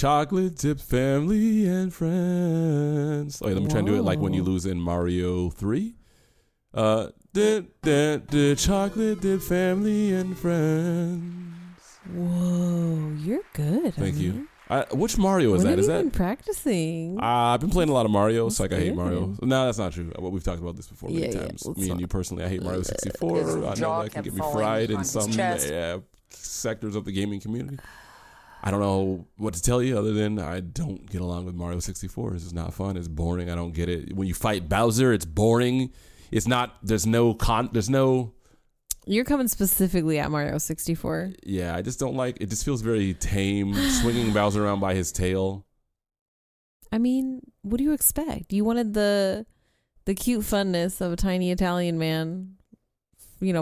chocolate dip family and friends. Okay, let me try and do it like when you lose in Mario 3. Chocolate dip family and friends. Whoa, you're good. Thank you. Which Mario is when that? Is have you that been practicing? I've been playing a lot of Mario. That's It's like I hate good. Mario. No, that's not true. We've talked about this before many times. Me and you personally, I hate Mario 64. I know that can get me fried in some sectors of the gaming community. I don't know what to tell you other than I don't get along with Mario 64. It's just not fun. It's boring. I don't get it. When you fight Bowser, it's boring. It's not. There's no. You're coming specifically at Mario 64. Yeah, I just don't like. It just feels very tame, swinging Bowser around by his tail. I mean, what do you expect? You wanted the cute funness of a tiny Italian man,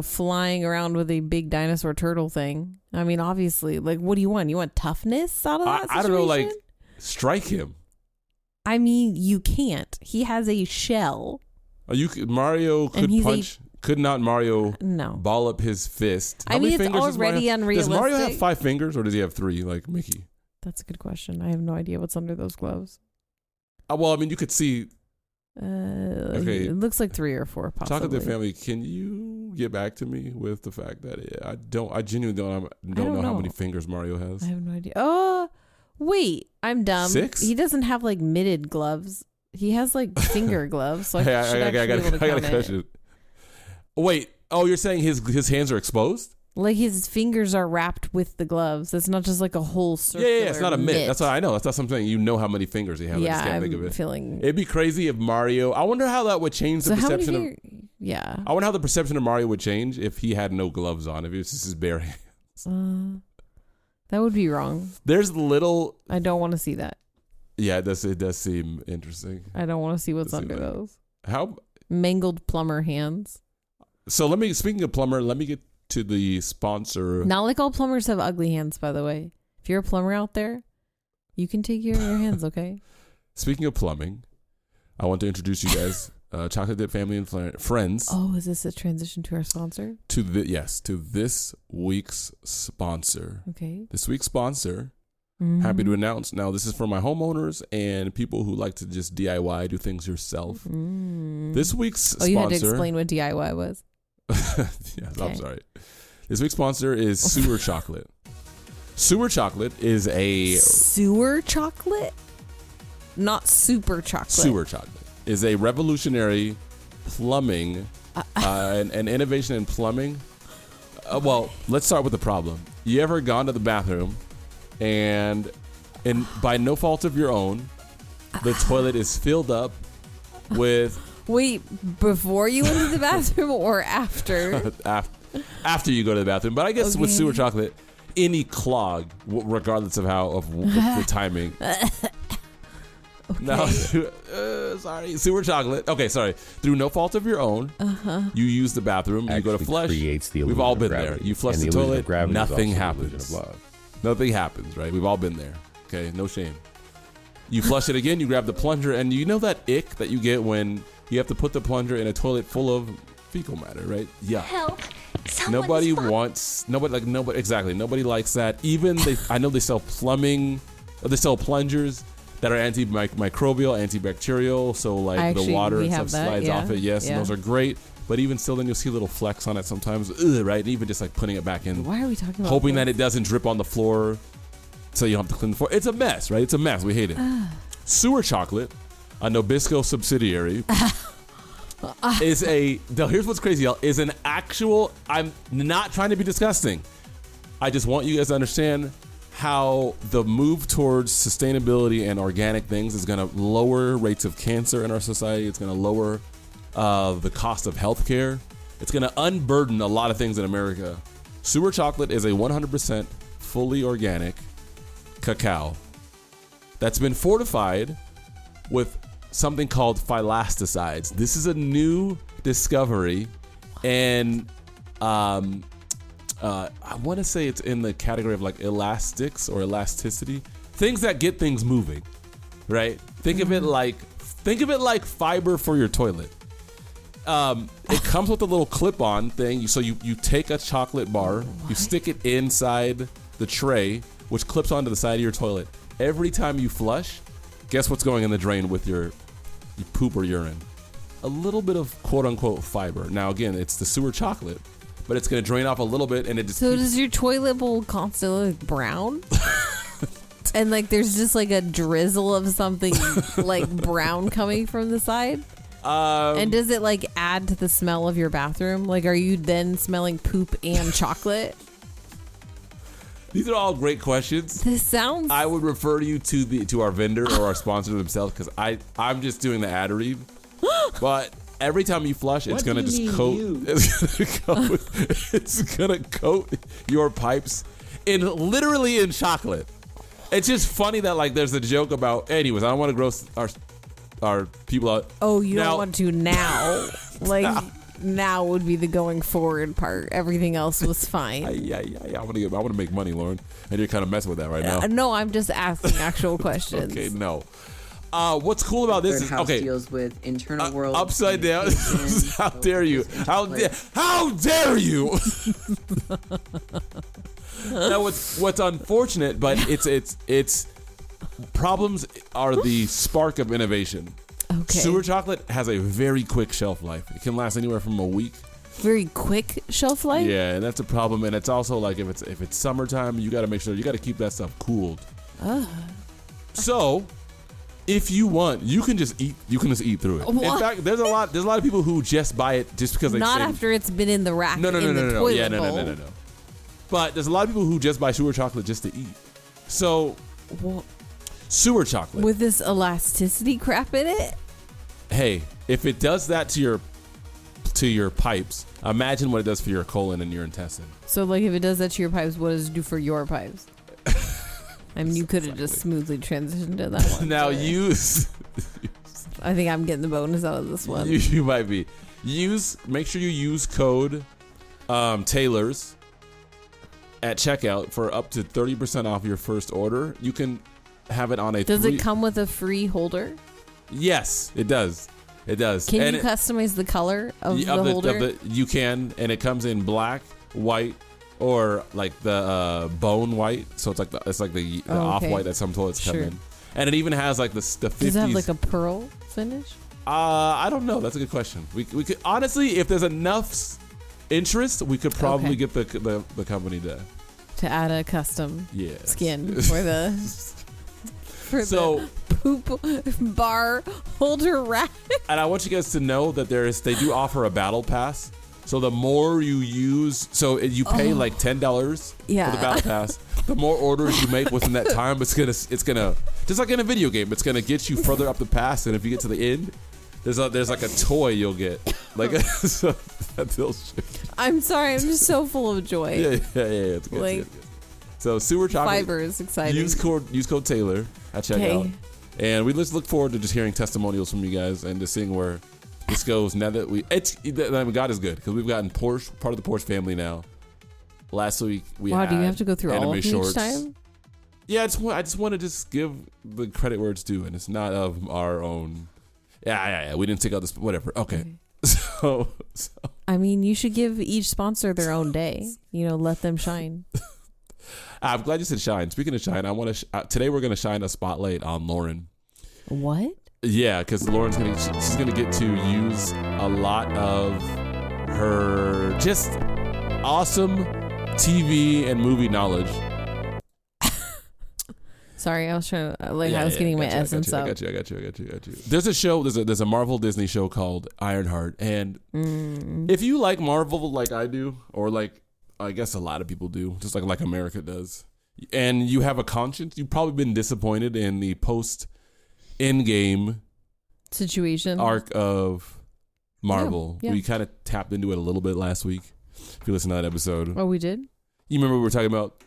flying around with a big dinosaur turtle thing. I mean, obviously, like, what do you want? You want toughness out of that situation? I don't know, like, strike him. I mean, you can't. He has a shell. Mario could punch. Could not Mario ball up his fist? How many fingers it's already unrealistic. Does Mario have 5 fingers or does he have 3 like Mickey? That's a good question. I have no idea what's under those gloves. Well, I mean, you could see. Okay. It looks like 3 or 4 possibly. Talk to the family. Can you get back to me with the fact that I genuinely don't know how many fingers Mario has? I have no idea. Oh, wait. I'm dumb. 6? He doesn't have like mitted gloves. He has like finger gloves. So I got a question. Wait, you're saying his hands are exposed? Like his fingers are wrapped with the gloves. It's not just like a whole circular Yeah, it's not a mitt. That's what I know. That's not something you know how many fingers he has. Yeah, I just can't think of it. Feeling... It'd be crazy if Mario. I wonder how that would change the perception of. Yeah. I wonder how the perception of Mario would change if he had no gloves on. If it was just his bare hands. That would be wrong. There's little. I don't want to see that. Yeah, it does seem interesting. I don't want to see what's under those. How mangled plumber hands. So speaking of plumber, let me get to the sponsor. Not like all plumbers have ugly hands, by the way. If you're a plumber out there, you can take care of your hands, okay? Speaking of plumbing, I want to introduce you guys, Chocolate Dip Family and Friends. Oh, is this a transition to our sponsor? To this week's sponsor. Okay. This week's sponsor. Mm-hmm. Happy to announce. Now, this is for my homeowners and people who like to just DIY, do things yourself. This week's sponsor. You had to explain what DIY was. Yes, okay. I'm sorry. This week's sponsor is Sewer Chocolate. Sewer Chocolate is a... Sewer chocolate? Not super chocolate. Sewer Chocolate is a revolutionary plumbing, an innovation in plumbing. Well, let's start with the problem. You ever gone to the bathroom and by no fault of your own, the toilet is filled up with... Wait, before you went to the bathroom or after? After you go to the bathroom. But I guess with Sewer Chocolate, any clog, regardless of the timing. No, sorry. Sewer Chocolate. Okay, sorry. Through no fault of your own, you use the bathroom, you go to flush. We've all been there. You flush the toilet, nothing happens. Nothing happens, right? We've all been there. Okay, no shame. You flush it again, you grab the plunger, and you know that ick that you get when you have to put the plunger in a toilet full of fecal matter, right? Yeah. Help. Nobody likes that. Even I know they sell plungers that are antimicrobial, antibacterial, so like the water and stuff slides off it. Yes, and those are great. But even still, then you'll see little flecks on it sometimes, right? And even just like putting it back in. Why are we talking about hoping that it doesn't drip on the floor, so you don't have to clean the floor. It's a mess, right? It's a mess. We hate it. Sewer Chocolate, a Nabisco subsidiary, is here's what's crazy, y'all, is an actual, I'm not trying to be disgusting. I just want you guys to understand how the move towards sustainability and organic things is going to lower rates of cancer in our society. It's going to lower the cost of healthcare. It's going to unburden a lot of things in America. Sewer Chocolate is a 100% fully organic cacao that's been fortified with something called phylasticides. This is a new discovery, and I want to say it's in the category of like elastics or elasticity, things that get things moving, right? Think of it like fiber for your toilet. It comes with a little clip-on thing, so you take a chocolate bar, you stick it inside the tray, which clips onto the side of your toilet. every time you flush, guess what's going in the drain with your poop or urine? A little bit of quote unquote fiber. Now again, it's the sewer chocolate, but it's going to drain off a little bit, and it just. So does your toilet bowl constantly look brown? And like there's just like a drizzle of something like brown coming from the side? And does it like add to the smell of your bathroom? Like, are you then smelling poop and chocolate? These are all great questions. This sounds. I would refer you to our vendor or our sponsor themselves, because I'm just doing the ad read. But every time you flush, it's gonna just coat. It's gonna coat your pipes literally in chocolate. It's just funny that like there's a joke about. Anyways, I don't want to gross our people out. Oh, you don't want to now? Like now would be the going forward part. Everything else was fine. Yeah. I want to make money, Lauren, and you're kind of messing with that right now. No, I'm just asking actual questions. Okay, no. What's cool about this is deals with internal world upside down. How dare you? How dare you? Now, what's unfortunate, but it's problems are the spark of innovation. Okay. Sewer chocolate has a very quick shelf life. It can last anywhere from a week. Very quick shelf life? Yeah, and that's a problem. And it's also like if it's summertime, you got to make sure you got to keep that stuff cooled. So, if you want, you can just eat. You can just eat through it. What? In fact, there's a lot of people who just buy it just because they not after it's been in the rack. No. Yeah, no. Bowl. But there's a lot of people who just buy sewer chocolate just to eat. So, sewer chocolate with this elasticity crap in it. Hey, if it does that to your pipes, imagine what it does for your colon and your intestine. So, like, if it does that to your pipes, what does it do for your pipes? I mean, you could have just smoothly transitioned to that one. Now I think I'm getting the bonus out of this one. You might be. Make sure you use code Taylors at checkout for up to 30% off your first order. You can have it on a. Does it come with a free holder? Yes, it does. It does. Can you customize the color of the holder? You can, and it comes in black, white, or like the bone white. So it's like the off-white that some toilets come in. And it even has like the 50s. Does it have like a pearl finish? I don't know. That's a good question. We could honestly, if there's enough interest, we could probably get the company to add a custom skin for the the poop bar holder rack. And I want you guys to know that they do offer a battle pass. So the more you use, you pay like $10 for the battle pass. The more orders you make within that time, it's gonna just like in a video game, it's gonna get you further up the pass. And if you get to the end, there's like a toy you'll get. Like so I'm sorry, I'm just so full of joy. Yeah. It's good. Like, it's good. So sewer chocolate. Fiber is exciting. Use code Taylor at checkout, and we just look forward to just hearing testimonials from you guys and just seeing where this goes. Now that God is good, because we've gotten part of the Porsche family now. Last week we had. Do you have to go through all of shorts. Each time? Yeah, I just want to give the credit where it's due, and it's not of our own. Yeah. We didn't take out this. Whatever. Okay. So. I mean, you should give each sponsor their own day. Let them shine. I'm glad you said shine. Speaking of shine, I want to. Today we're going to shine a spotlight on Lauren. What? Yeah, because Lauren's she's gonna get to use a lot of her just awesome TV and movie knowledge. Sorry, I was trying to I was getting my essence up. I got you. There's a show. There's a Marvel Disney show called Ironheart, and if you like Marvel like I do, or like I guess a lot of people do, just like America does, and you have a conscience, you've probably been disappointed in the post-Endgame situation arc of Marvel. Yeah. We kind of tapped into it a little bit last week. If you listen to that episode, oh, we did. You remember we were talking about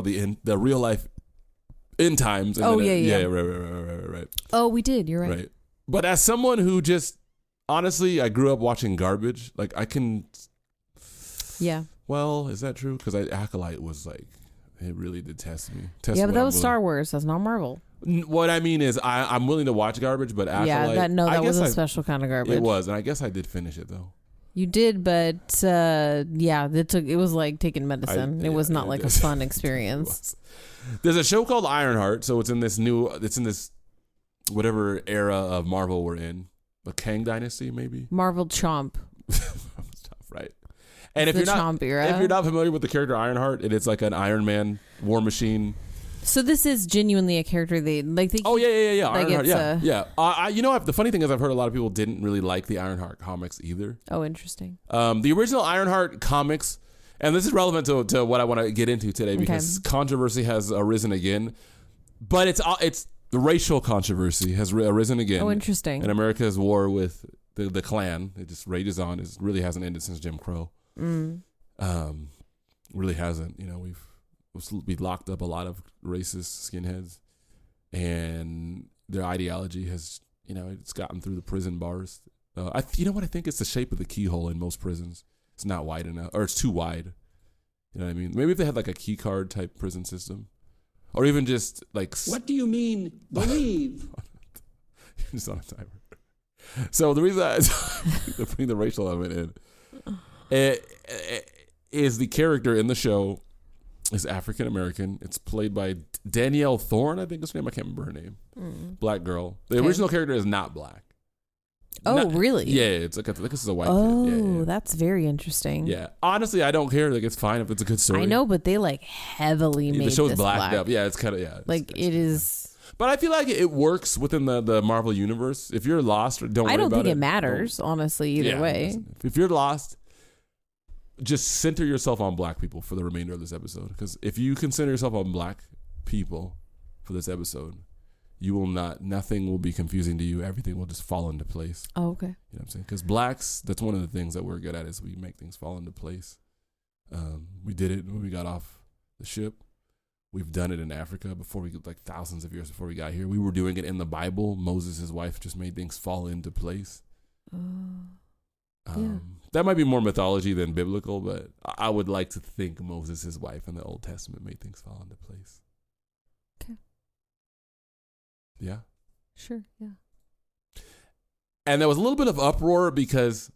the real life end times. And right. Oh, we did. You're right. But as someone who just honestly, I grew up watching garbage. Like I can. Yeah. Well, is that true? Because Acolyte was like, it really did test me. But that was Star Wars. That's not Marvel. What I mean is, I'm willing to watch garbage, but Acolyte. That was a special kind of garbage. It was, and I guess I did finish it though. You did, but it was like taking medicine. It was not like a fun experience. There's a show called Ironheart, so it's in this whatever era of Marvel we're in. The Kang Dynasty, maybe? Marvel Chomp. Right. And if you're not familiar with the character Ironheart, it's like an Iron Man war machine. So this is genuinely a character they like. Yeah. Ironheart, yeah. The funny thing is, I've heard a lot of people didn't really like the Ironheart comics either. Oh, interesting. The original Ironheart comics, and this is relevant to what I want to get into today because controversy has arisen again. But it's the racial controversy has arisen again. Oh, interesting. And America's war with the Klan, it just rages on. It really hasn't ended since Jim Crow. Really hasn't. We locked up a lot of racist skinheads, and their ideology has, it's gotten through the prison bars. I think it's the shape of the keyhole in most prisons. It's not wide enough, or it's too wide. You know what I mean? Maybe if they had like a key card type prison system, or even just like. What do you mean, believe? Just on a timer. So the reason they're putting the racial element in is the character in the show is African American. It's played by Danielle Thorne, I think is her name. I can't remember her name. Black girl. The original character is not black. Really? Yeah, it's like this is a white kid. Yeah. That's very interesting. Yeah. Honestly, I don't care. Like, it's fine if it's a good story. I know, but they like heavily made the show's this blacked black. up. Yeah, it's kind of it is. But I feel like it works within the Marvel universe. If you're lost, don't worry about it. I don't think it matters, honestly, either way. Listen, if you're lost, just center yourself on black people for the remainder of this episode. Because if you can center yourself on black people for this episode, nothing will be confusing to you. Everything will just fall into place. Oh, okay. You know what I'm saying? Because blacks, that's one of the things that we're good at is we make things fall into place. We did it when we got off the ship. We've done it in Africa before thousands of years before we got here. We were doing it in the Bible. Moses, his wife, just made things fall into place. That might be more mythology than biblical, but I would like to think Moses, his wife, in the Old Testament made things fall into place. Okay. Yeah? Sure, yeah. And there was a little bit of uproar because,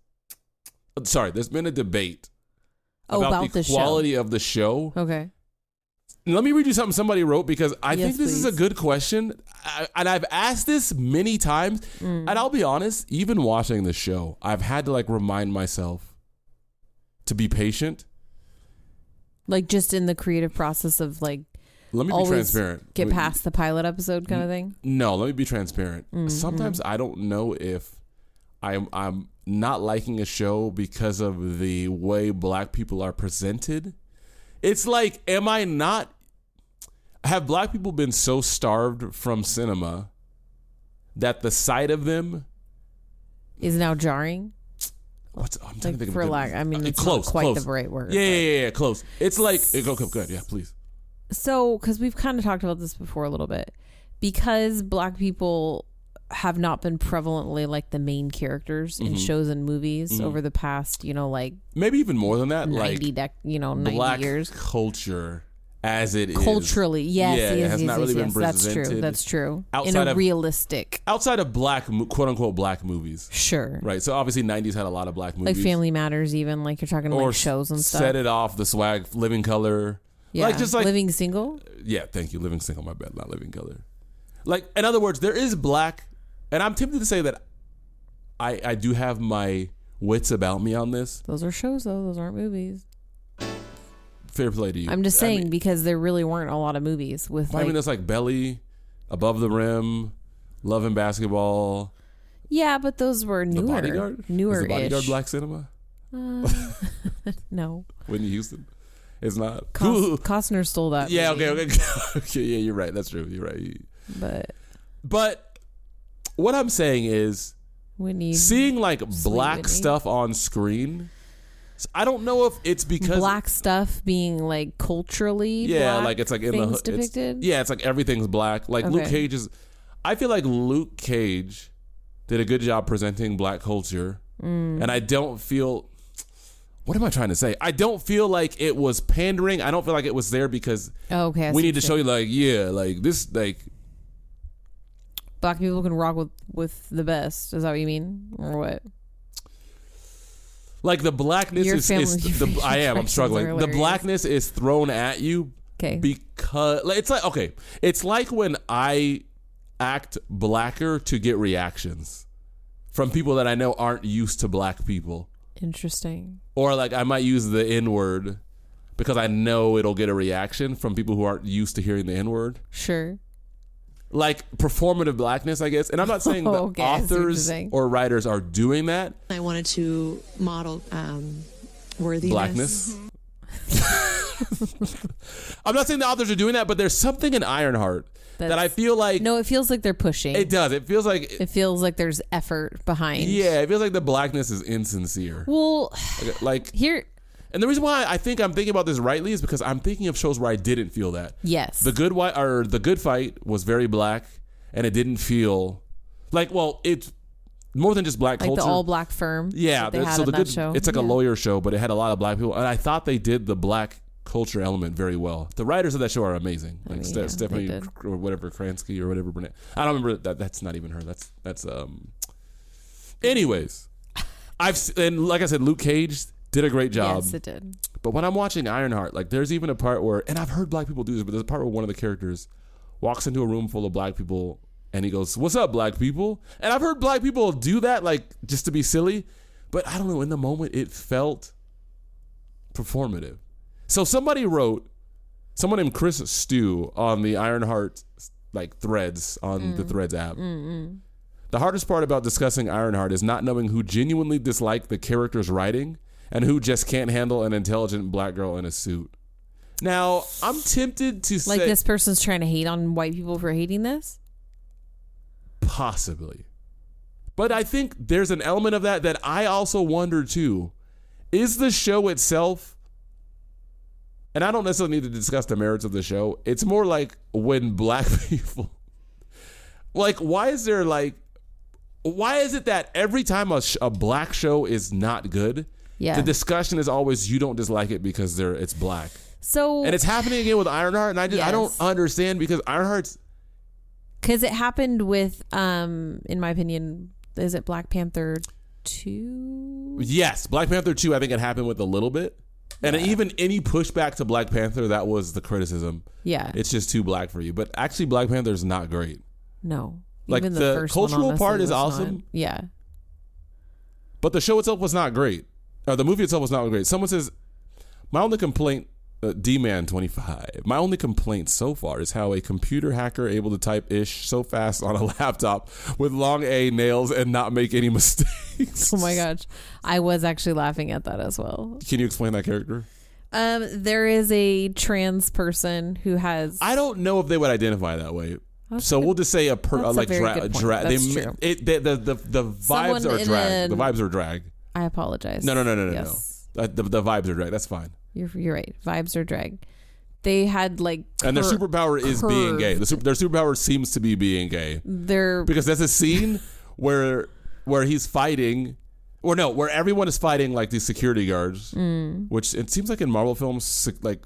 there's been a debate about the quality of the show. Okay. Let me read you something somebody wrote because I think this is please. a good question. And I've asked this many times. And I'll be honest, even watching the show, I've had to remind myself to be patient. Like just in the creative process of let me be transparent. Get past the pilot episode kind of thing? No, let me be transparent. Sometimes I don't know if I'm not liking a show because of the way black people are presented. It's like, have black people been so starved from cinema that the sight of them is now jarring? I'm trying to think of it's close, not quite close. the right word. Yeah, close. It's like, go good, yeah, please. So, because we've kind of talked about this before a little bit, because black people have not been prevalently the main characters in shows and movies over the past, maybe even more than that, 90 black years. Culture as it is. Culturally, yes. It has not really been presented. That's true. Outside of realistic. Outside of black, quote unquote, black movies. Sure. Right. So obviously 90s had a lot of black movies. Like Family Matters even, you're talking shows and stuff. Set It Off, The Swag, Living Color. Yeah. Living Single? Yeah, thank you. Living Single, my bad, not Living Color. In other words, there is black, and I'm tempted to say that I do have my wits about me on this. Those are shows, though. Those aren't movies. Fair play to you. I'm just saying because there really weren't a lot of movies with there's Belly, Above the Rim, Love and Basketball. Yeah, but those were newer. The Bodyguard? Newer-ish. Is The Bodyguard black cinema? No. Whitney Houston. It's not. Costner stole that. Yeah, movie. okay. Yeah, you're right. That's true. You're right. But what I'm saying is seeing black stuff on screen, I don't know if it's because black stuff being culturally black it's in things the depicted. It's everything's black. Luke Cage is. I feel like Luke Cage did a good job presenting black culture, and I don't feel. What am I trying to say? I don't feel like it was pandering. I don't feel like it was there because we need to show you this black people can rock with the best. Is that what you mean, or what? Like the blackness Your is facial I am. I'm expressions struggling. are The hilarious. blackness is thrown at you Okay. because like, it's like okay. It's like when I act blacker to get reactions from people that I know aren't used to black people. Interesting. Or like I might use the N-word because I know it'll get a reaction from people who aren't used to hearing the N-word. Sure. Like performative blackness, I guess. And I'm not saying that Okay, I see what you're authors saying. or writers are doing that. I wanted to model worthiness. Blackness. I'm not saying the authors are doing that, but there's something in Ironheart that I feel like... No, it feels like they're pushing. It does. It feels like... It feels like there's effort behind. Yeah, it feels like the blackness is insincere. Well, like here... And the reason why I think I'm thinking about this rightly is because I'm thinking of shows where I didn't feel that. Yes. The Good Fight was very black, and it didn't feel like, well, it's more than just black like culture. the all black firm. Yeah, that they had so in the that Good show. it's like a lawyer show, but it had a lot of black people, and I thought they did the black culture element very well. The writers of that show are amazing, I like mean, yeah, Stephanie they did. or whatever Kransky or whatever Burnett. I don't remember that. That's not even her. That's. Anyways, and like I said, Luke Cage did a great job. Yes, it did. But when I'm watching Ironheart, like there's even a part where, and I've heard black people do this, but there's a part where one of the characters walks into a room full of black people and he goes, "What's up, black people?" And I've heard black people do that, like just to be silly, but I don't know, in the moment it felt performative. So someone named Chris Stew on the Ironheart like threads on the Threads app. The hardest part about discussing Ironheart is not knowing who genuinely disliked the character's writing and who just can't handle an intelligent black girl in a suit. Now, I'm tempted to say... Like this person's trying to hate on white people for hating this? Possibly. But I think there's an element of that I also wonder too. Is the show itself... And I don't necessarily need to discuss the merits of the show. It's more like when black people... Like, why is it that every time a black show is not good... Yeah. The discussion is always you don't dislike it because it's black. So And it's happening again with Ironheart, and I Yes. don't understand because Ironheart's... Because it happened with, in my opinion, is it Black Panther 2? Yes, Black Panther 2, I think it happened with a little bit. And even any pushback to Black Panther, that was the criticism. Yeah. It's just too black for you. But actually, Black Panther is not great. No. Like, Even the first one, cultural honestly, part is was not. awesome. Yeah. But the show itself was not great. Or the movie itself was not great. Someone says, my only complaint, D-Man25, my only complaint so far is how a computer hacker able to type ish so fast on a laptop with long A nails and not make any mistakes. Oh my gosh. I was actually laughing at that as well. Can you explain that character? There is a trans person who has... I don't know if they would identify that way. So we'll just say That's a like very good point. That's true. The vibes Someone are in drag. The vibes are drag. I apologize. No. Yes. The vibes are drag. That's fine. You're right. Vibes are drag. They had like... And their superpower is being gay. Their superpower seems to be being gay. Because there's a scene where he's fighting... Or no, where everyone is fighting like these security guards, which it seems like in Marvel films, like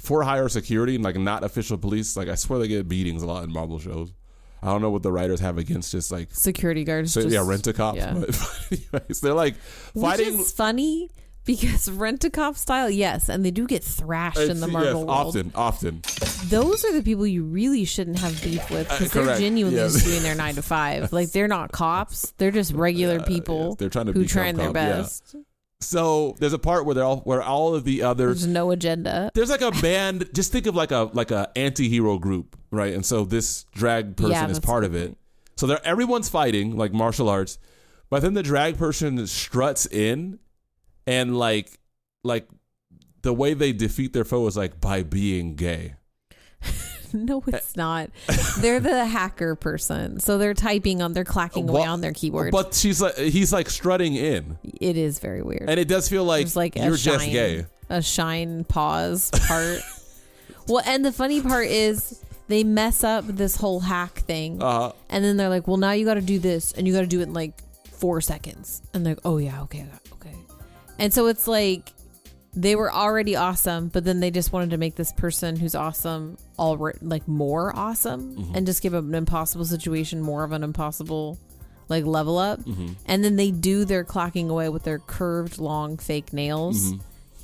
for hire security and like not official police. Like I swear they get beatings a lot in Marvel shows. I don't know what the writers have against just like security guards. Rent-a-cops. Yeah. But anyways, they're like fighting. Which is funny because Rent-a-Cop style, yes, and they do get thrashed in the Marvel world. Often. Those are the people you really shouldn't have beef with because they're Correct. genuinely Yeah. just doing their 9 to 5. Like they're not cops; they're just regular people yes. They're trying to who become trying their cop, yeah. best. So there's a part where all of the other There's no agenda. There's like a band. Just think of like a anti-hero group, right? And so this drag person is that's part a of good it. point. So everyone's fighting like martial arts, but then the drag person struts in, and like the way they defeat their foe is like by being gay. No, it's not. They're the hacker person, so they're they're clacking away on their keyboard. But he's like strutting in, It is very weird. and it does feel like, There's like you're just gay. a shine pause part. Well, and the funny part is they mess up this whole hack thing, and then they're like, "Well, now you got to do this, and you got to do it in like 4 seconds." And they're like, "Oh yeah, okay." And so it's like they were already awesome, but then they just wanted to make this person who's awesome more awesome, and just give an impossible situation more of an impossible like level up, Mm-hmm. and then they do their clocking away with their curved, long, fake nails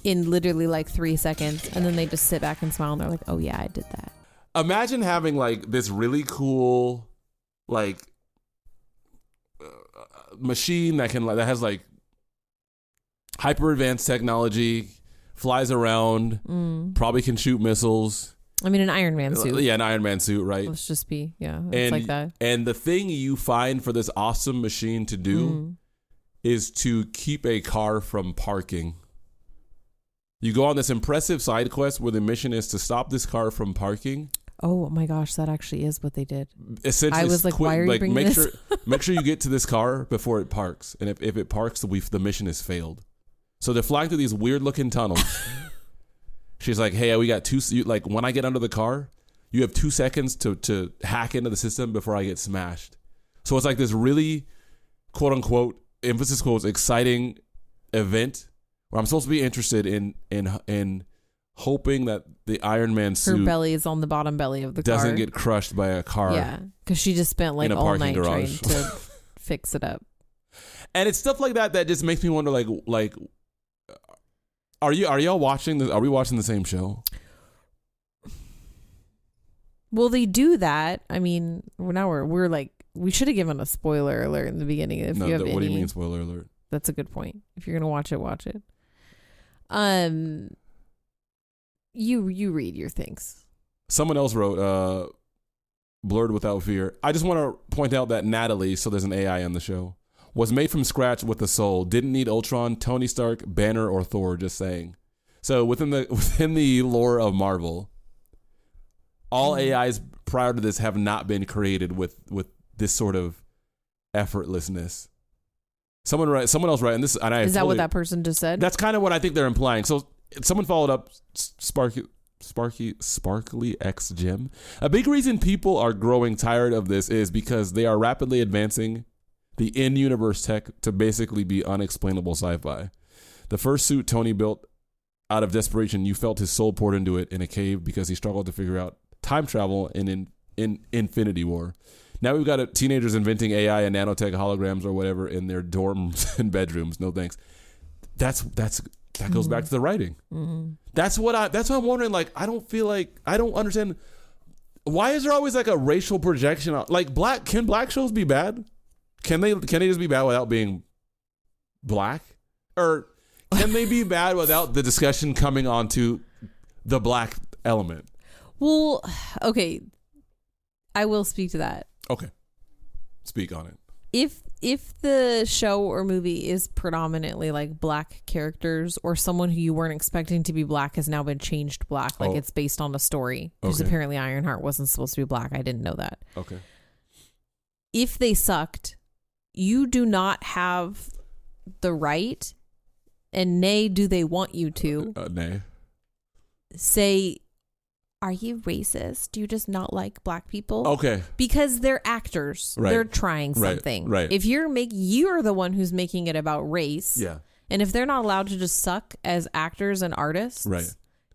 in literally like 3 seconds, and then they just sit back and smile, and they're like, "Oh yeah, I did that." Imagine having like this really cool, like machine that has like hyper advanced technology, flies around, probably can shoot missiles. I mean, an Iron Man suit. Yeah, an Iron Man suit, right? Let's just be, it's like that. And the thing you find for this awesome machine to do is to keep a car from parking. You go on this impressive side quest where the mission is to stop this car from parking. Oh my gosh, that actually is what they did. Essentially, I was like, why are you bringing make this? Make sure you get to this car before it parks. And if it parks, the mission has failed. So they're flying through these weird looking tunnels. She's like, hey, we got like when I get under the car, you have 2 seconds to hack into the system before I get smashed. So it's like this really, quote unquote, emphasis quotes, exciting event where I'm supposed to be interested in hoping that the Iron Man suit, her belly is on the bottom belly of the car, doesn't get crushed by a car. Yeah, because she just spent like all night garage. trying to fix it up. And it's stuff like that just makes me wonder, like, are y'all watching this? Are we watching the same show? Well, they do that. I mean, we're like, we should have given a spoiler alert in the beginning. If you have what do you mean spoiler alert? That's a good point. If you're gonna watch it. You read your things. Someone else wrote, Blurred Without Fear. I just want to point out that Natalie, so there's an AI on the show, was made from scratch with a soul. Didn't need Ultron, Tony Stark, Banner, or Thor. Just saying. So within the lore of Marvel, all AIs prior to this have not been created with this sort of effortlessness. Someone else write, and this, and I is that what that person just said? That's kind of what I think they're implying. So someone followed up, Sparkly X Jim. A big reason people are growing tired of this is because they are rapidly advancing the in-universe tech to basically be unexplainable sci-fi. The first suit Tony built out of desperation, you felt his soul poured into it in a cave because he struggled to figure out time travel in Infinity War. Now we've got teenagers inventing AI and nanotech holograms or whatever in their dorms and bedrooms. No thanks. That goes back to the writing. Mm-hmm. That's what I'm wondering. Like, I don't understand. Why is there always like a racial projection? Like, can black shows be bad? Can they just be bad without being black? Or can they be bad without the discussion coming onto the black element? Well, okay. I will speak to that. Okay. Speak on it. If the show or movie is predominantly like black characters, or someone who you weren't expecting to be black has now been changed black, like it's based on a story, because apparently Ironheart wasn't supposed to be black. I didn't know that. Okay. If they sucked, you do not have the right, and nay, do they want you to nay, say, are you racist? Do you just not like black people? Okay. Because they're actors. Right. They're trying something. Right. If you're the one who's making it about race. Yeah. And if they're not allowed to just suck as actors and artists, right,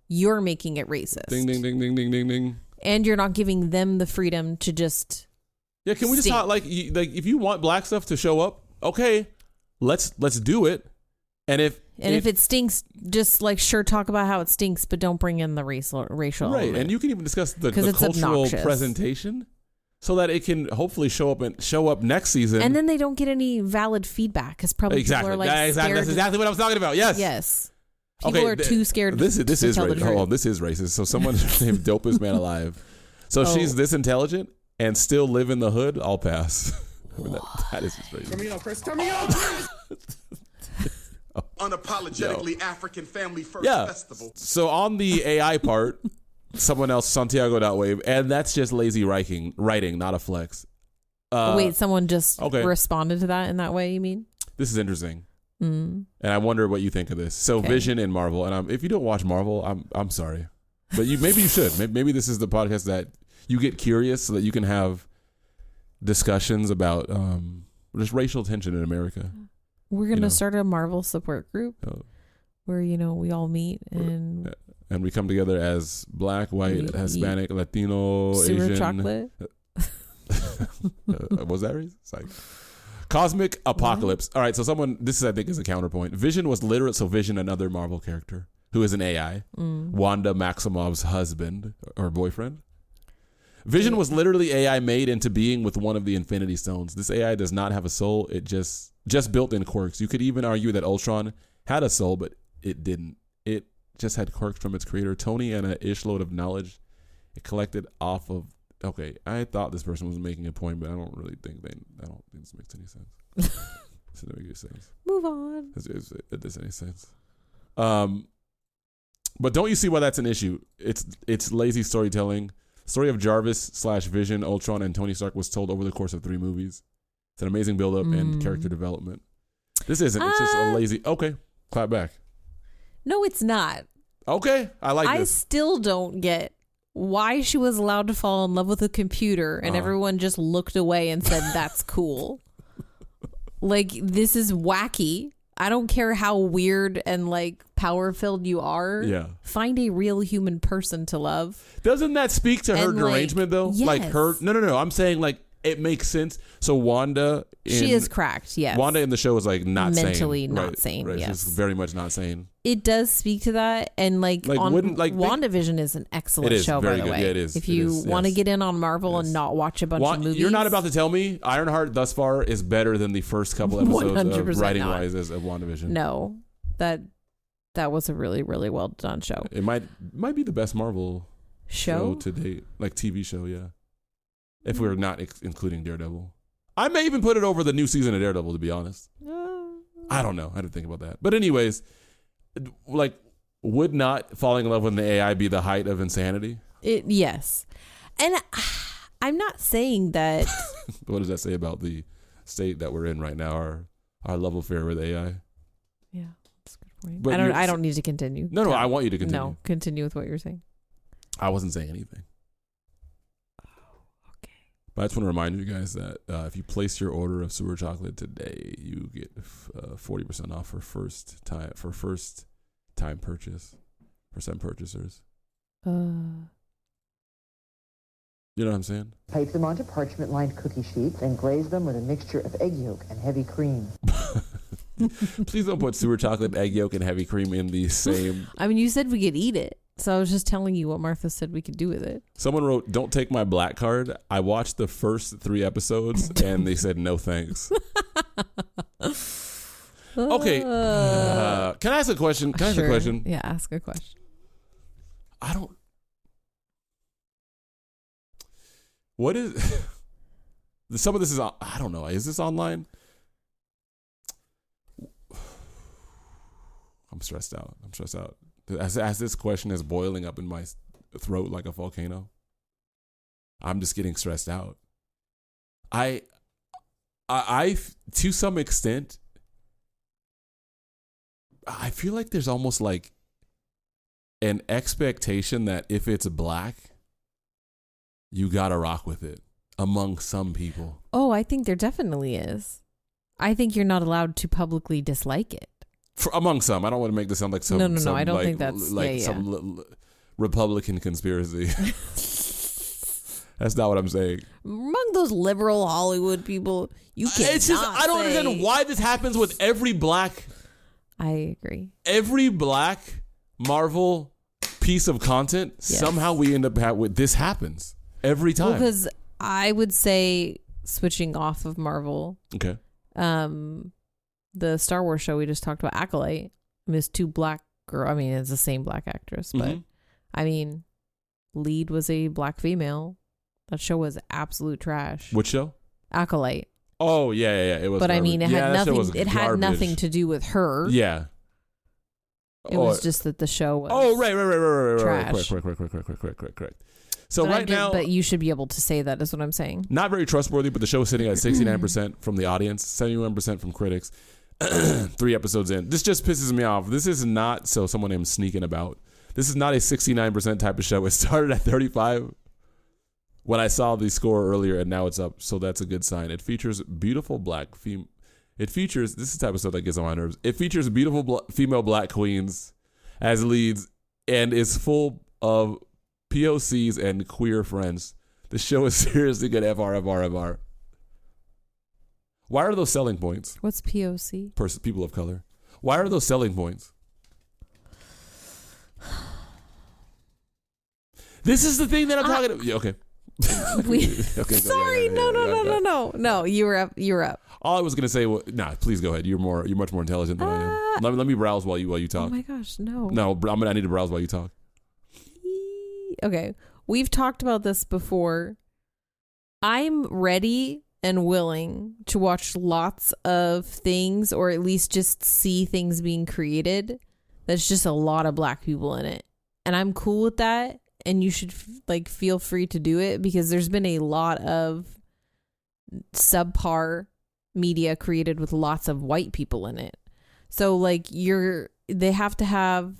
you're making it racist. Ding, ding, ding, ding, ding, ding, ding. And you're not giving them the freedom to just can we just talk like if you want black stuff to show up, okay, let's do it. And if it stinks, just like talk about how it stinks, but don't bring in the racial right. element. And you can even discuss the cultural obnoxious. Presentation, so that it can hopefully show up next season. And then they don't get any valid feedback because probably people are like That's exactly what I was talking about. Yes. People are too scared. This is tell the racist. truth. Oh, this is racist. So someone named Dopest Man Alive. So she's this intelligent and still live in the hood. I'll pass. That is just racist. Turn me on, Chris. Turn me on. Unapologetically African Family First Festival. So on the AI part, someone else, Santiago.wave, and that's just lazy writing, not a flex. Wait, someone just responded to that in that way, you mean? This is interesting. And I wonder what you think of this. So Vision in Marvel, and if you don't watch Marvel, I'm sorry. But maybe you should. Maybe this is the podcast that you get curious so that you can have discussions about just racial tension in America. We're going to start a Marvel support group where, we all meet and we come together as black, white, Hispanic, Latino, sewer Asian. chocolate. Was that racist? Like, Cosmic Apocalypse. All right, so this is, I think, is a counterpoint. Vision was literally, so Vision, another Marvel character who is an AI, Wanda Maximoff's husband or boyfriend. Vision was literally AI made into being with one of the Infinity Stones. This AI does not have a soul. It just built in quirks. You could even argue that Ultron had a soul, but it didn't. It just had quirks from its creator, Tony, and an ishload of knowledge it collected off of. Okay, I thought this person was making a point, but I don't think this makes any sense. It doesn't make any sense. Move on. It doesn't make sense. But don't you see why that's an issue? It's lazy storytelling. Story of Jarvis / Vision, Ultron, and Tony Stark was told over the course of 3 movies. It's an amazing build-up and character development. This isn't. It's just a lazy. Okay, clap back. No, it's not. Okay, I this. Still don't get why she was allowed to fall in love with a computer and everyone just looked away and said, that's cool. Like, this is wacky. I don't care how weird and like power-filled you are. Yeah. Find a real human person to love. Doesn't that speak to her derangement though? Yes. Like her, no. I'm saying like it makes sense. So Wanda, she is cracked. Yes. Wanda in the show is like not mentally sane. Not sane. Right. Yes. She's very much not sane. It does speak to that, and WandaVision is an excellent show. By the way, yeah, it is. If you want to get in on Marvel and not watch a bunch of movies, you're not about to tell me Ironheart thus far is better than the first couple episodes of writing wise of WandaVision. No, that was a really, really well done show. It might be the best Marvel show to date, like TV show. Yeah, if we're not including Daredevil, I may even put it over the new season of Daredevil. To be honest, I don't know. I didn't think about that. But anyways, like, would not falling in love with the AI be the height of insanity? Yes, and I'm not saying that. What does that say about the state that we're in right now? Our love affair with AI. Yeah. But I don't need to continue. No, I want you to continue. No, continue with what you're saying. I wasn't saying anything. Oh, okay. But I just want to remind you guys that if you place your order of sewer chocolate today, you get 40% off for first time purchase for some purchasers. You know what I'm saying? Pipe them onto parchment-lined cookie sheets and glaze them with a mixture of egg yolk and heavy cream. Please don't put sewer chocolate, egg yolk, and heavy cream in the same. I mean, you said we could eat it, so I was just telling you what Martha said we could do with it. Someone wrote, "Don't take my black card." I watched the first 3 episodes, and they said no thanks. Okay, can I ask a question? Can I ask a question? Yeah, ask a question. What is? Some of this is. I don't know. Is this online? I'm stressed out. As this question is boiling up in my throat like a volcano, I'm just getting stressed out. I to some extent, I feel like there's almost like an expectation that if it's black, you gotta rock with it among some people. Oh, I think there definitely is. I think you're not allowed to publicly dislike it. Among some. I don't want to make this sound like some. No. I don't think that's some Republican conspiracy. That's not what I'm saying. Among those liberal Hollywood people, you can't. It's just I don't understand why this happens with every black. I agree. Every black Marvel piece of content, somehow we end up with this happens every time. Because I would say, switching off of Marvel. Okay. The Star Wars show we just talked about, Acolyte, is 2 black girl. I mean, it's the same black actress, but I mean, lead was a black female. That show was absolute trash. Which show? Acolyte. Oh yeah. It was. But garbage. I mean, it had nothing. It had nothing to do with her. Yeah. It was just that the show was. Oh right. Trash. Correct. So but you should be able to say that is what I'm saying. Not very trustworthy, but the show is sitting at 69% from the audience, 71% from critics. 3 episodes in. This just pisses me off. This is not someone I'm sneaking about. This is not a 69% type of show. It started at 35 when I saw the score earlier, and now it's up. So that's a good sign. It features beautiful black female. This is the type of stuff that gets on my nerves. It features beautiful female black queens as leads and is full of POCs and queer friends. The show is seriously good. FR. Why are those selling points? What's POC? People of color. Why are those selling points? This is the thing that I'm talking about. Yeah, okay. Okay, Sorry, no. You were up. All I was gonna say, please go ahead. You're much more intelligent than I am. Let me browse while you talk. Oh my gosh, no. No, I need to browse while you talk. Okay, we've talked about this before. I'm ready and willing to watch lots of things, or at least just see things being created that's just a lot of black people in it, and I'm cool with that. And you should feel free to do it, because there's been a lot of subpar media created with lots of white people in it. So they have to have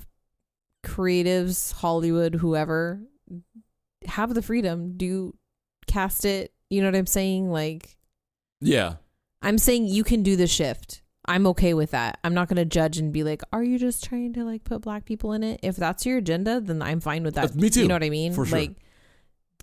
creatives, Hollywood, whoever, have the freedom, cast it. You know what I'm saying? Yeah. I'm saying you can do the shift. I'm okay with that. I'm not going to judge and be like, are you just trying to put black people in it? If that's your agenda, then I'm fine with that. Me too. You know what I mean? For sure.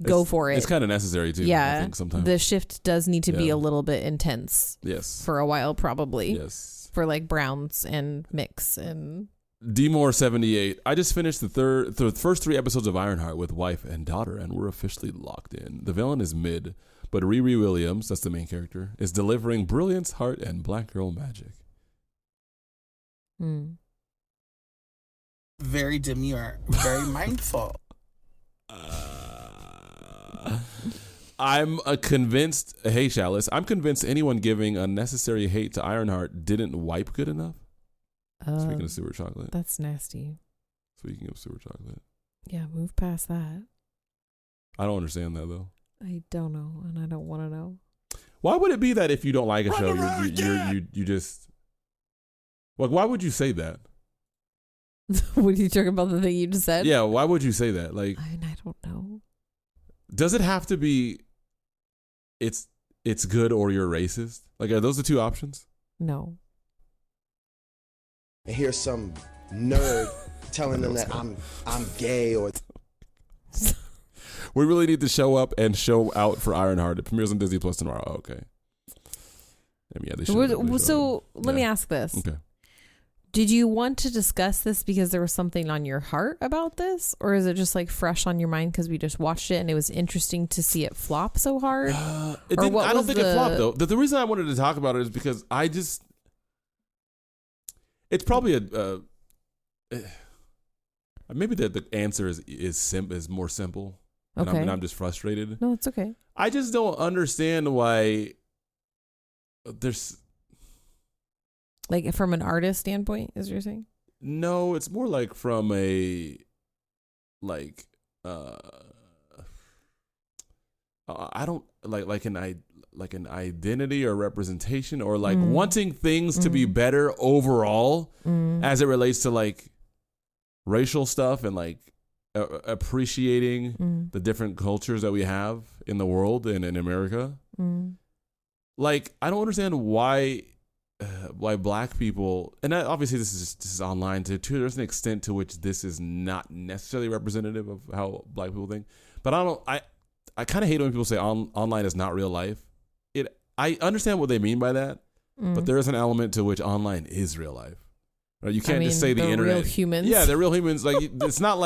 Go for it. It's kind of necessary too. Yeah. I think sometimes the shift does need to be a little bit intense. Yes. For a while, probably. Yes. For Browns and Mix and DMore78. I just finished the first 3 episodes of Ironheart with wife and daughter, and we're officially locked in. The villain is mid, but Riri Williams, that's the main character, is delivering brilliance, heart, and black girl magic. Very demure, very mindful. I'm convinced, hey Chalice, I'm convinced anyone giving unnecessary hate to Ironheart didn't wipe good enough. Speaking of sewer chocolate. That's nasty. Speaking of sewer chocolate. Yeah, move past that. I don't understand that though. I don't know, and I don't want to know. Why would it be that if you don't like a show, you just why would you say that? What are you talking about? The thing you just said? Yeah, why would you say that? I don't know. Does it have to be? It's good or you're racist? Are those the 2 options? No. And here's some nerd telling them that I'm gay or. We really need to show up and show out for Ironheart. It premieres on Disney Plus tomorrow. Okay. Yeah, they should. So let me ask this. Okay. Did you want to discuss this because there was something on your heart about this? Or is it just fresh on your mind because we just watched it and it was interesting to see it flop so hard? I don't think it flopped though. The reason I wanted to talk about it is because it's probably maybe the answer is more simple. Okay. And I'm just frustrated. No, it's okay. I just don't understand why there's from an artist standpoint, is what you're saying? No, it's more from a I don't an identity or representation or wanting things to be better overall as it relates to racial stuff and appreciating the different cultures that we have in the world and in America. I don't understand why black people, and obviously this is online too. There's an extent to which this is not necessarily representative of how black people think. But I kind of hate when people say online is not real life. I understand what they mean by that, but there is an element to which online is real life. Right? You can't just say the internet. Real humans. Yeah, they're real humans. It's not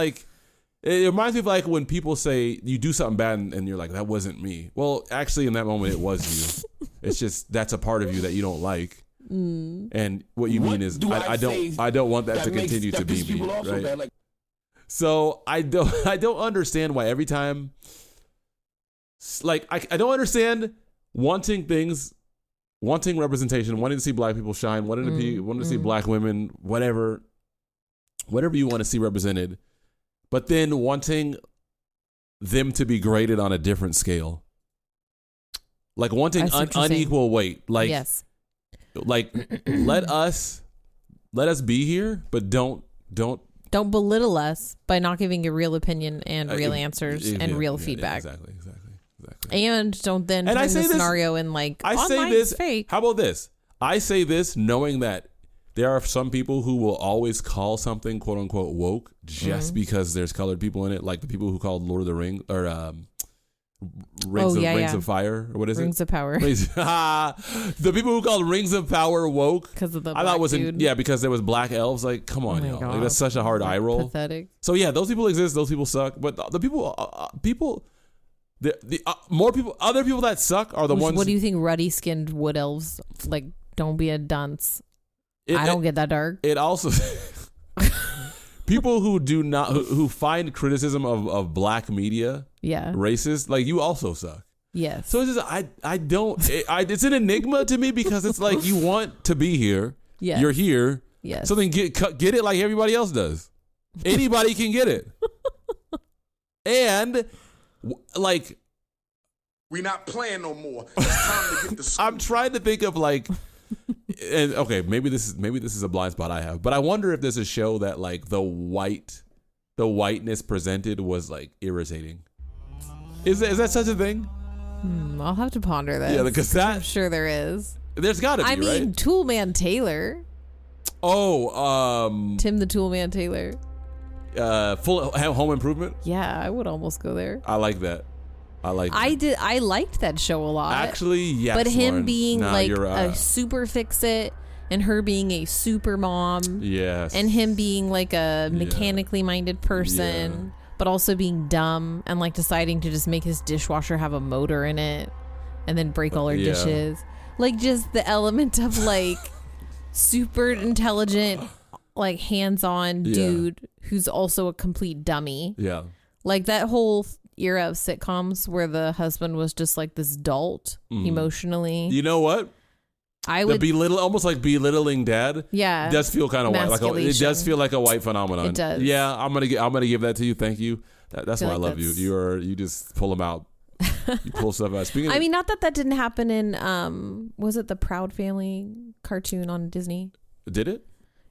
it reminds me of when people say you do something bad and you're like, that wasn't me. Well, actually in that moment it was you. It's just that's a part of you that you don't like. And what you mean is I don't want that to continue to be me, right? So I don't understand why every time I don't understand wanting representation, wanting to see black people shine, wanting to see black women, whatever you want to see represented, but then wanting them to be graded on a different scale, wanting unequal weight, yes. Let us be here, but don't belittle us by not giving a real opinion and real answers and real feedback. Exactly. And don't then turn the scenario in I say this. Fake. How about this? I say this knowing that there are some people who will always call something quote unquote woke just because there's colored people in it, like the people who called Lord of the Rings or Rings of Fire, or what is Rings it? of Power. The people who called Rings of Power woke Because of the I thought black it was dude. because there was black elves. Like, come on, my y'all. Like, God. that's such a hard eye roll. Pathetic. So yeah, those people exist. Those people suck. But the people, other people that suck are the ones. What do you think? Ruddy skinned wood elves, like, don't be a dunce. I don't get that dark. It also people who do not who find criticism of black media racist, like, you also suck. Yes. So it's just, I don't it's an enigma to me, because it's like, you want to be here. Yes. You're here. Yes. So then get it like everybody else does. Anybody can get it. And like, we not playing no more. It's time to get the school. I'm trying to think of like, and okay, maybe this is a blind spot I have, but I wonder if there's a show that like the whiteness presented was like irritating. Is that such a thing? I'll have to ponder that. Yeah, because I'm sure there is. There's got to be, I mean, right? Toolman Taylor. Oh, Tim the Toolman Taylor. Full Home Improvement. Yeah, I would almost go there. I like that. I liked that show a lot. Actually, yes. But him Lauren. being like a super fix-it, and her being a super mom. Yes. And him being like a mechanically minded person, but also being dumb and like deciding to just make his dishwasher have a motor in it and then break all her dishes. Like, just the element of like super intelligent, like hands-on dude who's also a complete dummy. Yeah. Like that whole era of sitcoms where the husband was just like this dolt emotionally. You know what? I would almost like belittling dad. Yeah, does feel kind of white. Like it does feel like a white phenomenon. It does. Yeah, I'm gonna give that to you. Thank you. That's why I love you. You just pull them out. You pull stuff out. I mean, not that didn't happen in was it the Proud Family cartoon on Disney? Did it?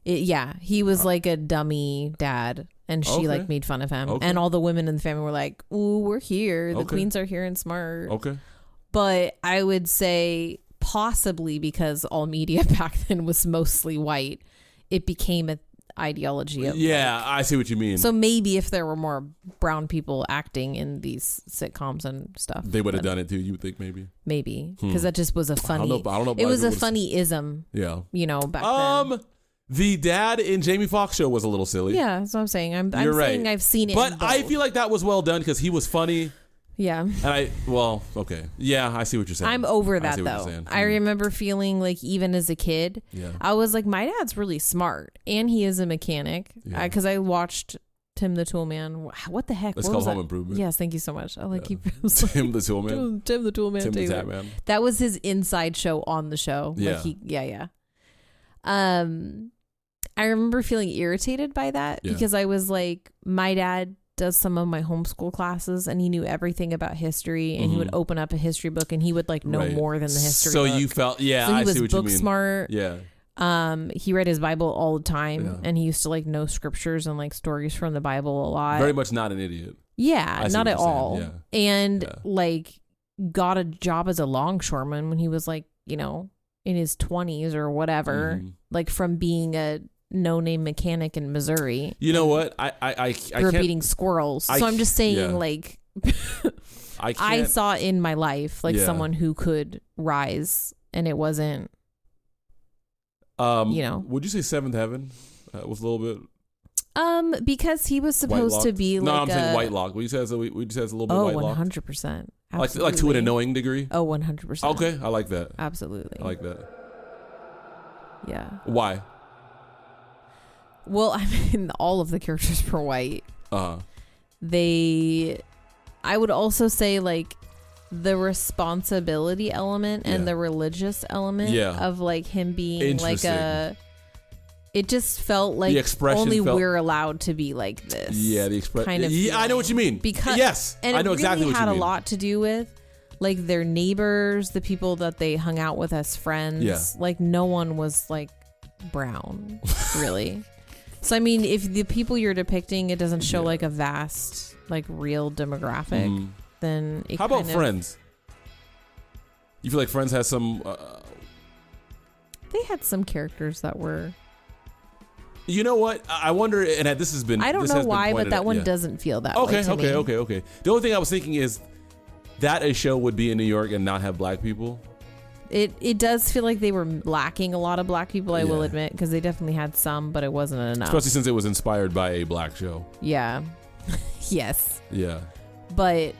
Yeah, he was like a dummy dad, and she like made fun of him, and all the women in the family were like, "Ooh, we're here. The queens are here and smart." Okay. But I would say possibly because all media back then was mostly white, it became an ideology of I see what you mean. So maybe if there were more brown people acting in these sitcoms and stuff, they would have done it too. You would think maybe because that just was a funny. I don't know. It was a funny ism. Yeah. You know, back then. The dad in Jamie Foxx show was a little silly. Yeah, that's what I'm saying. I'm You're saying right. I've seen it. But I feel like that was well done because he was funny. Yeah. And okay. Yeah, I see what you're saying. I'm over that though. I remember feeling like even as a kid, I was like, my dad's really smart and he is a mechanic. Because I watched Tim the Toolman. What the heck? It's called Home Improvement. Yes, thank you so much. I like Tim the Toolman. Tim the Toolman. Tim the Tapman. That was his inside show on the show. Yeah. I remember feeling irritated by that because I was like, my dad does some of my homeschool classes and he knew everything about history and he would open up a history book and he would like know more than the history book. You felt, so he I was see what you mean. book smart. Yeah. He read his Bible all the time and he used to like know scriptures and like stories from the Bible a lot. Very much not an idiot. Yeah, not at all. Yeah. And like got a job as a longshoreman when he was like, you know, in his 20s or whatever, like from being a no-name mechanic in Missouri. You know what? I grew up eating squirrels. So I'm just saying, like, I saw in my life like someone who could rise, and it wasn't. You know, would you say Seventh Heaven was a little bit? Because he was supposed to be like. No, I'm saying Whitelock. We just has a little bit Whitelock. 100%. Like to an annoying degree. Oh, 100%. Okay, I like that. Absolutely, I like that. Yeah. Why? Well, I mean, all of the characters were white. I would also say like the responsibility element and the religious element of like him being like it just felt like only we're allowed to be like this. Yeah, the expression. Kind of. Yeah, I know what you mean. Because I know exactly what you mean. It had a lot to do with like their neighbors, the people that they hung out with as friends. Yeah. Like no one was like brown, really. So I mean, if the people you're depicting, it doesn't show like a vast, like real demographic, then it how about Friends? You feel like Friends has some? They had some characters that were. You know what? I wonder, and this has been. I don't know why, but that one doesn't feel that way to me. Okay. The only thing I was thinking is that a show would be in New York and not have black people. It does feel like they were lacking a lot of black people, I will Yeah. admit, because they definitely had some, but it wasn't enough. Especially since it was inspired by a black show. Yeah. Yes. Yeah. But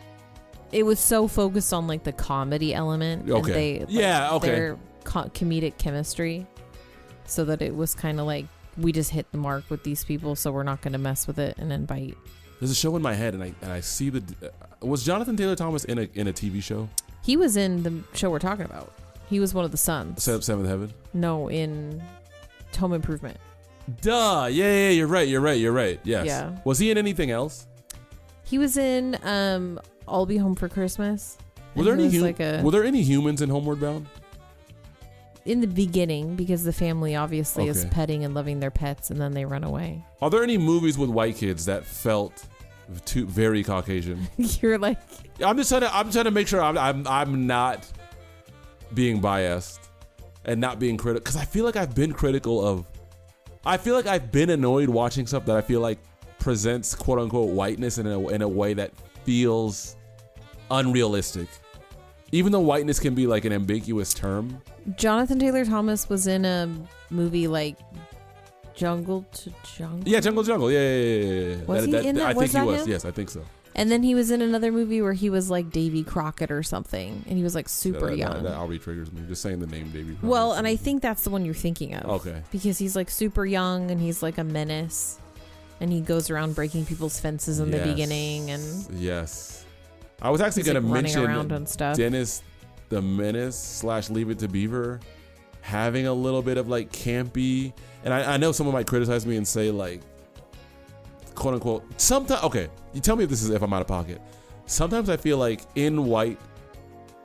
it was so focused on like the comedy element. Okay. And their comedic chemistry, so that it was kind of like, we just hit the mark with these people, so we're not going to mess with it and invite. There's a show in my head, and I see was Jonathan Taylor Thomas in a TV show? He was in the show we're talking about. He was one of the sons. Seventh Heaven? No, in Home Improvement. Duh. Yeah, you're right. Yes. Yeah. Was he in anything else? He was in I'll Be Home for Christmas. Were there And any humans in Homeward Bound? in the beginning, because the family obviously is Okay. petting and loving their pets, and then they run away. Are there any movies with white kids that felt very Caucasian? You're like, I'm trying to make sure I'm not being biased and not being critical, because I feel like I've been critical of. I feel like I've been annoyed watching stuff that I feel like presents quote unquote whiteness in a way that feels unrealistic, even though whiteness can be like an ambiguous term. Jonathan Taylor Thomas was in a movie like Jungle to Jungle. Yeah, Jungle Jungle. Yeah. Was he in that? I Was think he that was. him? Yes, I think so. And then he was in another movie where he was like Davy Crockett or something, and he was like super young. That already triggers me. Just saying the name Davy Crockett. Well, and I think that's the one you're thinking of. Okay. Because he's like super young and he's like a menace, and he goes around breaking people's fences in the beginning, and yes, I was actually going to like running mention around and stuff. Dennis the Menace / Leave It to Beaver having a little bit of like campy, and I know someone might criticize me and say like, quote unquote, sometimes. Okay, you tell me if I'm out of pocket. Sometimes I feel like in white,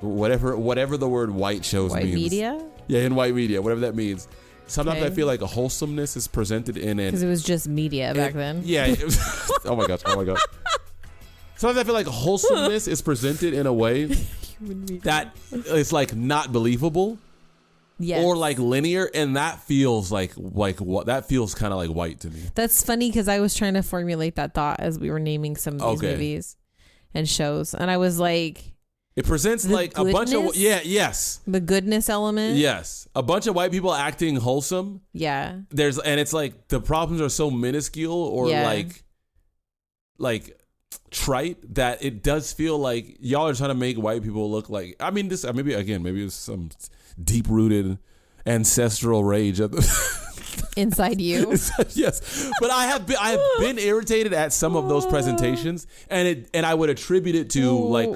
whatever the word white shows White means. media? Yeah, in white media, whatever that means. Sometimes Okay. I feel like a wholesomeness is presented in an. Because it was just media back then. Yeah. It was, oh my gosh. Sometimes I feel like wholesomeness is presented in a way that it's like not believable. Yes. Or like linear, and that feels like what that feels kind of like white to me. That's funny because I was trying to formulate that thought as we were naming some of these movies and shows, and I was like, it presents like a bunch of the goodness element. Yes, a bunch of white people acting wholesome. Yeah, and it's like the problems are so minuscule or like trite that it does feel like y'all are trying to make white people look like. I mean, this maybe it's some deep-rooted ancestral rage inside you. Yes, but I have been irritated at some of those presentations, and I would attribute it to like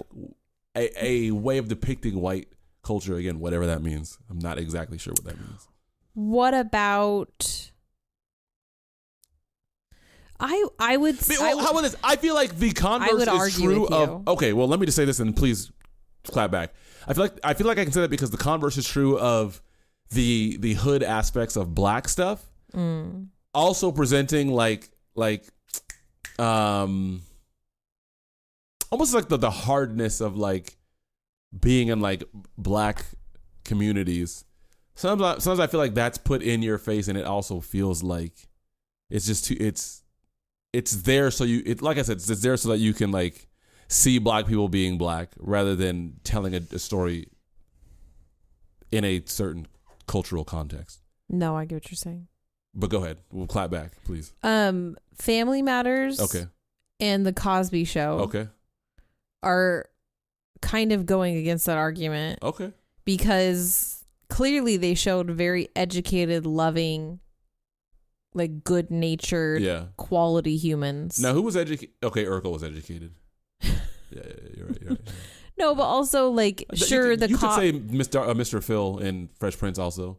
a way of depicting white culture, again, whatever that means. I'm not exactly sure what that means. What about? I would. How about this? I feel like the converse is true of. Okay, well, let me just say this, and please clap back. I feel like I can say that because the converse is true of the hood aspects of black stuff. Also presenting like almost like the hardness of like being in like black communities. Sometimes I feel like that's put in your face, and it also feels like it's just too, it's there so like I said, it's there so that you can like see black people being black rather than telling a story in a certain cultural context. No, I get what you're saying. But go ahead. We'll clap back, please. Family Matters. Okay. And The Cosby Show. Okay. Are kind of going against that argument. Okay. Because clearly they showed very educated, loving, like good-natured, quality humans. Now, who was educated? Okay, Urkel was educated. Yeah, you're right. No, but also like sure you could say Mr. Phil in Fresh Prince also.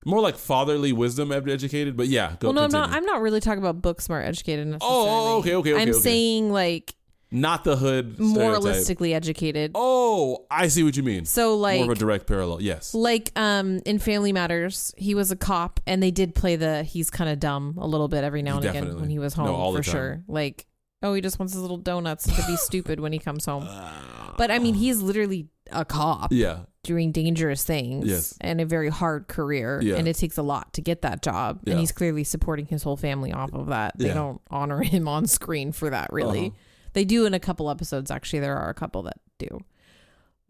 More like fatherly wisdom educated, but yeah. Well, no, I'm not really talking about book smart educated necessarily. Oh, okay. I'm saying like not the hood moralistically educated. Oh, I see what you mean. So like more of a direct parallel. Yes. Like in Family Matters, he was a cop, and they did play he's kind of dumb a little bit every now and again when he was home for sure. Like, oh, he just wants his little donuts to be stupid when he comes home. But I mean, he's literally a cop. Yeah. Doing dangerous things. Yes. And a very hard career. Yeah. And it takes a lot to get that job. Yeah. And he's clearly supporting his whole family off of that. They don't honor him on screen for that, really. They do in a couple episodes, actually. There are a couple that do.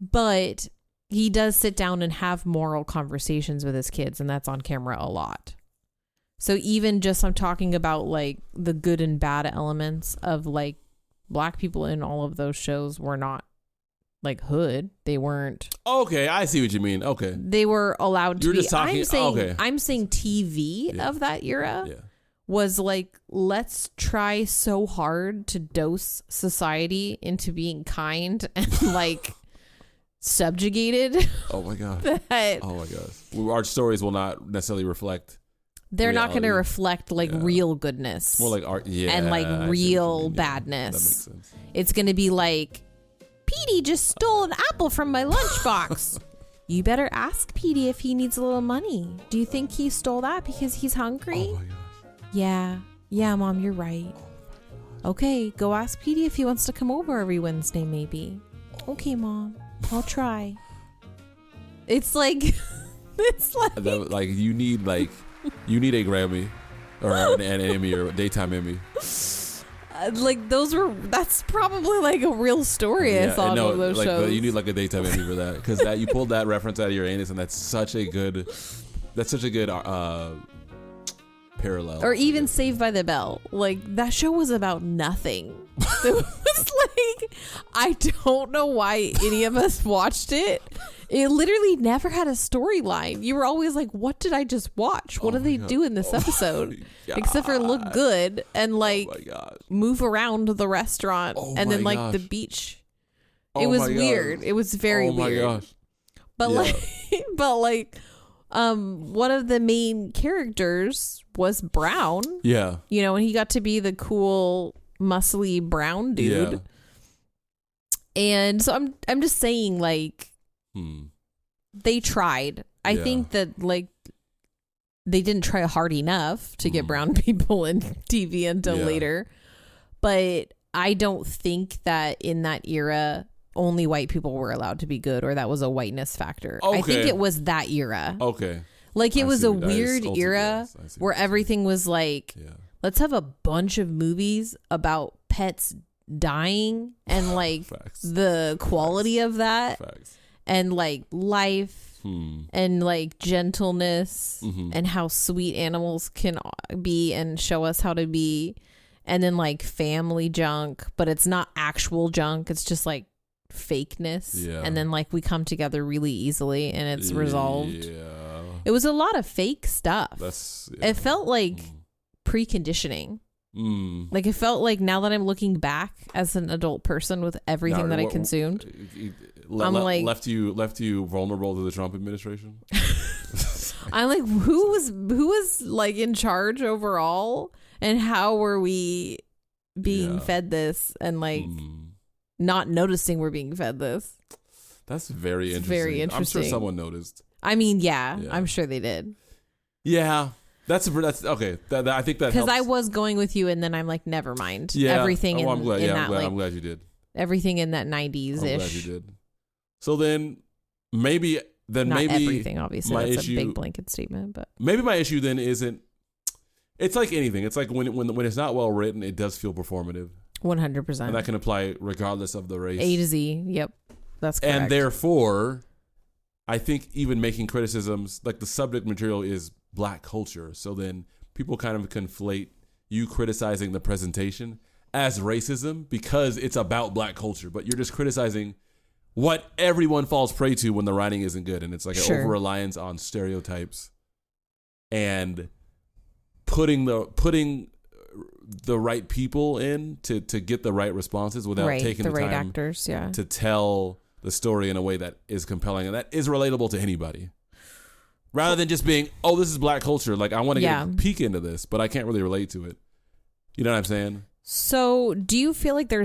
But he does sit down and have moral conversations with his kids, and that's on camera a lot. So even just I'm talking about like the good and bad elements of like black people in all of those shows were not like hood. They weren't. Okay, I see what you mean. Okay. They were allowed to You're be. just talking. I'm saying TV of that era was like, let's try so hard to dose society into being kind and like subjugated. Oh my god. That oh my gosh. Our stories will not necessarily reflect. They're reality. not going to reflect like real goodness. More like art. Yeah. And like real badness. That makes sense. It's going to be like, Petey just stole an apple from my lunchbox. You better ask Petey if he needs a little money. Do you think he stole that because he's hungry? Oh my gosh. Yeah, Mom, you're right. Okay, go ask Petey if he wants to come over every Wednesday, maybe. Okay, Mom, I'll try. It's like, like you need a Grammy or an Emmy or a daytime Emmy. Like that's probably like a real story. I thought of those shows. You need like a daytime Emmy for that because you pulled that reference out of your anus, and that's such a good parallel. Or even Saved by the Bell. Like that show was about nothing. It was like, I don't know why any of us watched it. It literally never had a storyline. You were always like, what did I just watch? What did they do in this episode? Except for look good and like move around the restaurant and then like the beach. It was weird. It was very weird. Oh my gosh. But one of the main characters was Brown. Yeah. You know, and he got to be the cool, muscly brown dude. Yeah. And so I'm just saying, like, they tried. I think that like they didn't try hard enough to get brown people in TV until later. But I don't think that in that era only white people were allowed to be good, or that was a whiteness factor. Okay. I think it was that era. Okay. Like it was a weird era where everything was like, let's have a bunch of movies about pets dying and like the quality of that and like life and like gentleness and how sweet animals can be and show us how to be, and then like family junk, but it's not actual junk, it's just like fakeness, and then like we come together really easily and it's resolved. It was a lot of fake stuff. It felt like preconditioning. Like it felt like, now that I'm looking back as an adult person with everything that I consumed, I'm like left you vulnerable to the Trump administration. I'm like, who was like in charge overall, and how were we being fed this and like not noticing we're being fed this? That's very interesting. Very interesting. I'm sure someone noticed. I mean, yeah. I'm sure they did. Yeah. That's okay. I think that because I was going with you, and then I'm like, never mind. Yeah. Everything I'm glad. I'm glad you did. Everything in that 90s ish. I'm glad you did. So then, maybe not everything. Obviously, that's a big blanket statement. But maybe my issue then isn't. It's like anything. It's like when it's not well written, it does feel performative. 100%. And that can apply regardless of the race. A to Z. Yep, that's correct. And therefore, I think even making criticisms, like the subject material is Black culture, so then people kind of conflate you criticizing the presentation as racism because it's about Black culture, but you're just criticizing what everyone falls prey to when the writing isn't good, and it's like an over-reliance on stereotypes and putting the right people in to get the right responses without taking the right time actors, to tell the story in a way that is compelling and that is relatable to anybody. Rather than just being, oh, this is Black culture. Like, I want to get a peek into this, but I can't really relate to it. You know what I'm saying? So, do you feel like there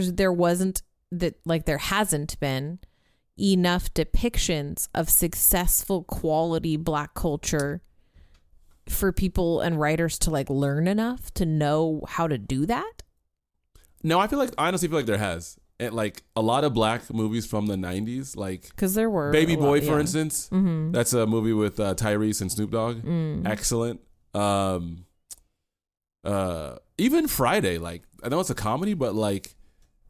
hasn't been enough depictions of successful quality Black culture for people and writers to like learn enough to know how to do that? No, I honestly feel like there has. And like a lot of Black movies from the 90s, like because there were Baby Boy, for instance. That's a movie with Tyrese and Snoop Dogg. Excellent. Even Friday, like I know it's a comedy, but like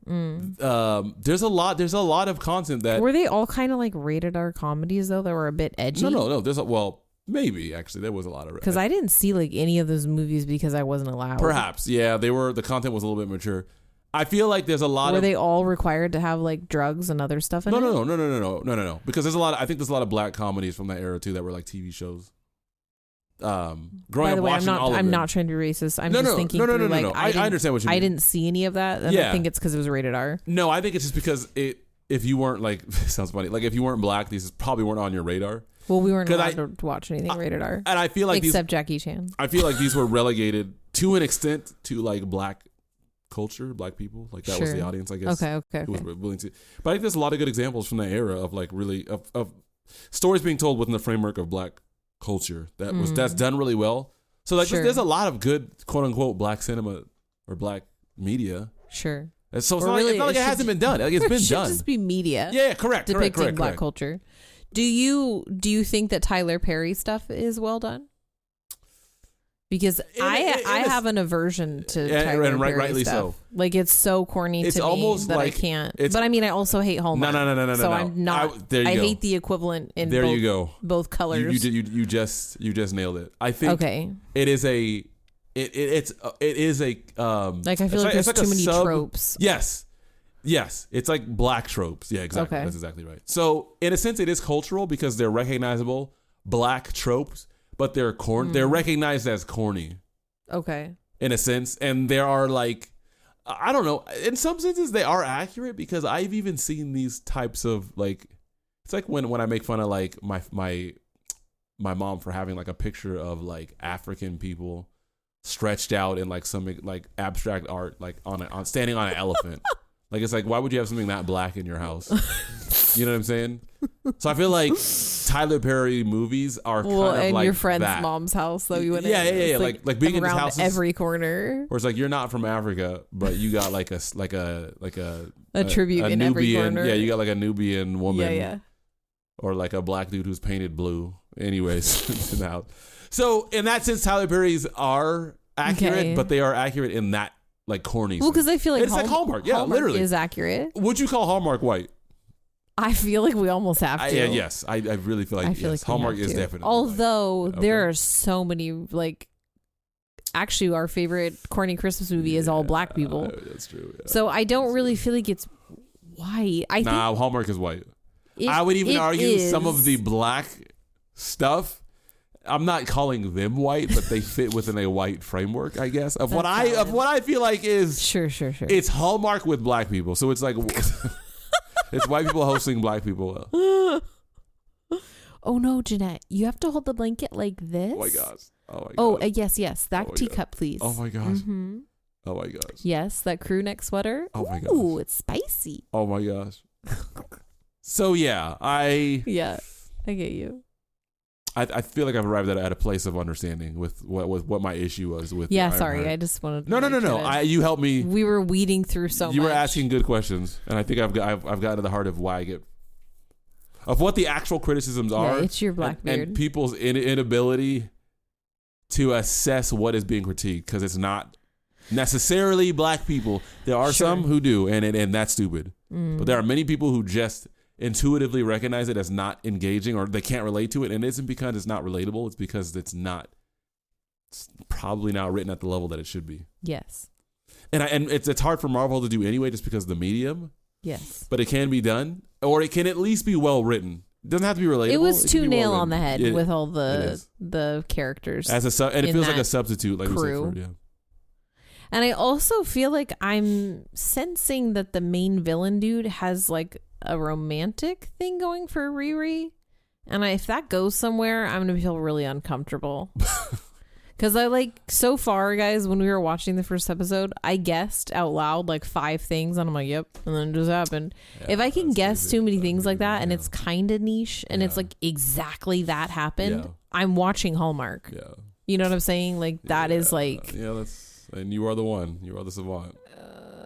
There's a lot of content that Were they all kind of like rated R comedies though that were a bit edgy? no. Maybe actually there was a lot of Because I didn't see like any of those movies because I wasn't allowed. perhaps the content was a little bit mature. I feel like there's a lot Were of they all required to have like drugs and other stuff in it? no. Because I think there's a lot of black comedies from that era too that were like TV shows. Growing By the up way, watching all of I'm it. not trying to be racist. I'm just thinking through, like, I understand what you mean. I didn't see any of that, and I think it's because it was rated R. No, I think it's just because if you weren't like it sounds funny, like if you weren't black, these probably weren't on your radar. Well, we weren't allowed to watch anything rated R, and I feel like except Jackie Chan. I feel like these were relegated to an extent to like black culture, black people. Like that was the audience, I guess. Okay. Who was willing to. But I think there's a lot of good examples from that era of like really of stories being told within the framework of black culture that's done really well. So like there's a lot of good quote unquote black cinema or black media. Sure. So it's not like it hasn't been done. Like it's been done. Just be media. Yeah, correct. Depicting black culture. Do you think that Tyler Perry stuff is well done? Because I have an aversion to Tyler Perry rightly stuff. so. Like it's so corny It's to almost me that like I can't. But I mean, I also hate Hallmark. No. So I'm not. There you I go. hate the equivalent in there both, you go. both colors. You just nailed it. I think okay. It is a like I feel like there's too many tropes. Yes. It's like black tropes. Yeah, exactly. Okay. That's exactly right. So in a sense, it is cultural because they're recognizable black tropes, but they're they're recognized as corny. Okay. In a sense, and there are like, I don't know, in some senses they are accurate because I've even seen these types of like, it's like when I make fun of like my mom for having like a picture of like African people stretched out in like some like abstract art like on standing on an elephant. Like it's like, why would you have something that black in your house? You know what I'm saying? So I feel like Tyler Perry movies are kind of and like your friend's that. mom's house, though. You went yeah. Like being in his house, every corner. Or it's like you're not from Africa, but you got like a tribute a in Nubian, every corner. Yeah, you got like a Nubian woman. Yeah. Or like a black dude who's painted blue. Anyways, in the house. So in that sense, Tyler Perry's are accurate, but they are accurate in that like corny. Well, because I feel like it's like Hallmark. Yeah, Hallmark literally is accurate. Would you call Hallmark white? I feel like we almost have to. Yes, I really feel like yes. Hallmark is definitely. Although there are so many like. Actually, our favorite corny Christmas movie is all black people. That's true. Yeah. So I don't really feel like it's white. I think Hallmark is white. I would even argue some of the black stuff. I'm not calling them white, but they fit within a white framework, I guess. Of what I feel like is sure. It's Hallmark with black people, so it's like it's white people hosting black people. Oh no, Jeanette, you have to hold the blanket like this. Oh my gosh. Yes. That teacup, please. Oh my gosh. Mm-hmm. Oh my gosh. Yes, that crew neck sweater. Oh my gosh. Ooh, it's spicy. Oh my gosh. So yeah, I get you. I feel like I've arrived at a place of understanding with what my issue was with. Yeah, sorry, I just wanted. No. You helped me. We were weeding through so much. You were asking good questions, and I think I've gotten to the heart of why I get of what the actual criticisms are. Yeah, it's your Blackbeard and people's inability to assess what is being critiqued because it's not necessarily black people. There are some who do, and that's stupid. But there are many people who just intuitively recognize it as not engaging or they can't relate to it, and it isn't because it's not relatable. It's because it's probably not written at the level that it should be. Yes. And it's hard for Marvel to do anyway just because of the medium. Yes. But it can be done, or it can at least be well written. It doesn't have to be relatable. It was too nail on the head with all the characters. And it feels like a substitute, like crew. We said, And I also feel like I'm sensing that the main villain dude has like a romantic thing going for Riri. And if that goes somewhere, I'm going to feel really uncomfortable. Because so far, guys, when we were watching the first episode, I guessed out loud like 5 things. And I'm like, yep. And then it just happened. Yeah, if I can guess too many things like that and it's kind of niche and it's like exactly that happened, I'm watching Hallmark. Yeah. You know what I'm saying? Like that is like... Yeah, and you are the one. You are the savant.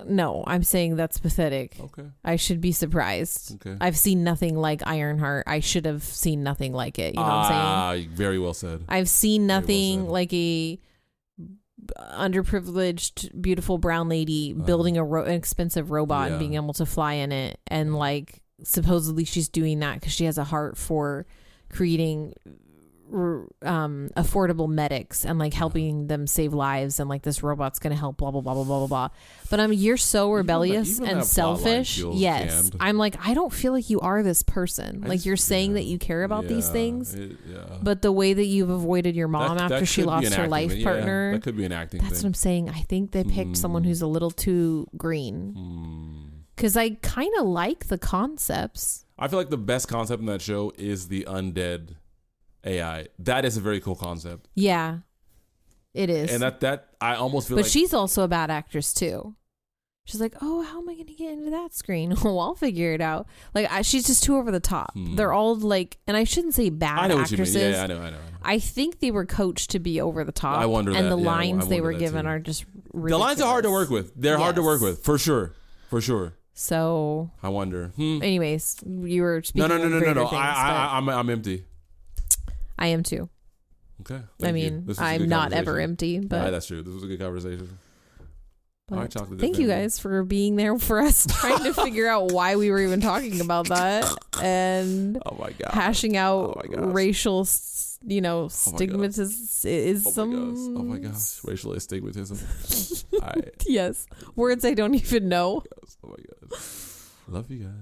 No, I'm saying that's pathetic. Okay. I should be surprised. Okay. I've seen nothing like Ironheart. I should have seen nothing like it. You know what I'm saying? Very well said. I've seen nothing like a underprivileged, beautiful brown lady building an expensive robot and being able to fly in it, and like supposedly she's doing that because she has a heart for creating affordable medics and like helping them save lives, and like this robot's gonna help blah blah blah blah blah blah blah. But you're so rebellious even and that selfish. plot line feels Yes, canned. I'm like, I don't feel like you are this person. Like you're saying that you care about these things, but the way that you've avoided your mom after she lost her life partner, that could be an acting that's thing. what I'm saying. I think they picked someone who's a little too green. Because I kind of like the concepts. I feel like the best concept in that show is the undead AI. That is a very cool concept. Yeah, it is. And that I almost feel but like... she's also a bad actress too. She's like, oh, how am I going to get into that screen? Oh, I'll figure it out. Like, she's just too over the top. They're all like, and I shouldn't say bad I know actresses. what you mean. Yeah, I know. I think they were coached to be over the top. I wonder and that. the Yeah, lines I they wonder were that given too. are just ridiculous. The lines are hard to work with. They're hard to work with, for sure. For sure. So I wonder. Anyways, you were speaking No. Things, I'm empty. I am too. Okay. I mean, I'm not ever empty, but right, that's true. This was a good conversation. All right, chocolate. Thank you guys for being there for us trying to figure out why we were even talking about that and oh my God. hashing out racial, stigmatism. Oh my gosh, racial astigmatism. All right. Yes, words I don't even know. Oh my God. Love you guys.